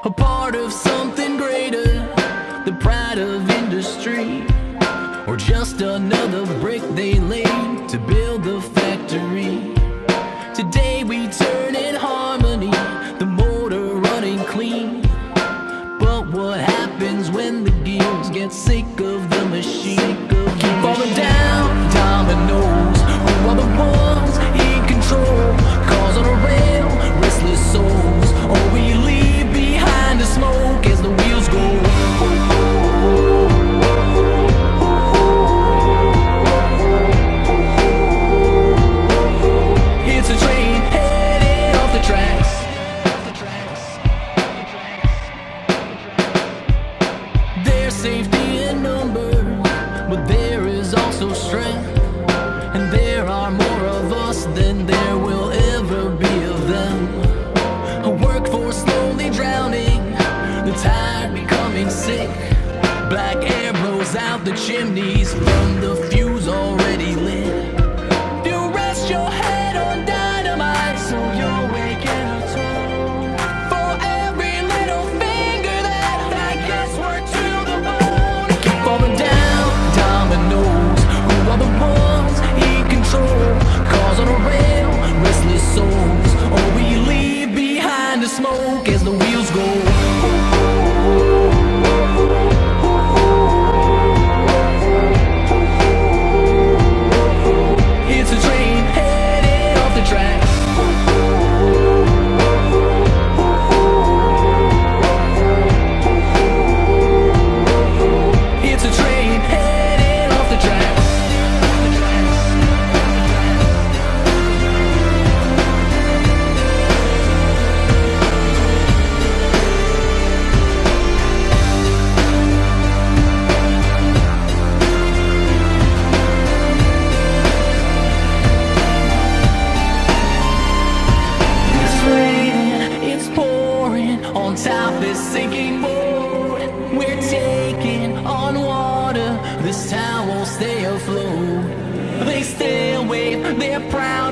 a part of something greater, the pride of industry, or just another brick they laid to build the factory. Today we turn in harmony, the motor running clean. But what happens when the gears get sick of the machine? Keep falling down, dominoes. Who are the ones in control? Cars on a rail, restless souls. Or we leave behind the smoke as the wheels go. It's a train headed off the tracks. There's safety in numbers, but there is also strength. And there are more of us than there will ever be of them. A workforce slowly drowning, the tide becoming sick. Black air blows out the chimneys from the fuse already lit. You rest your head on dynamite, so you're waking up tone. For every little finger that gets worked to the bone. Keep falling down, dominoes. Who are the ones in control? Cars on a rail, restless souls. Or we leave behind the smoke as the wheels go. It's a train headed off the tracks. It's a train headed off the tracks. It's raining, it's pouring on top this sinking boat. We're taking on water, this town won't stay afloat. They still wave, they're proud.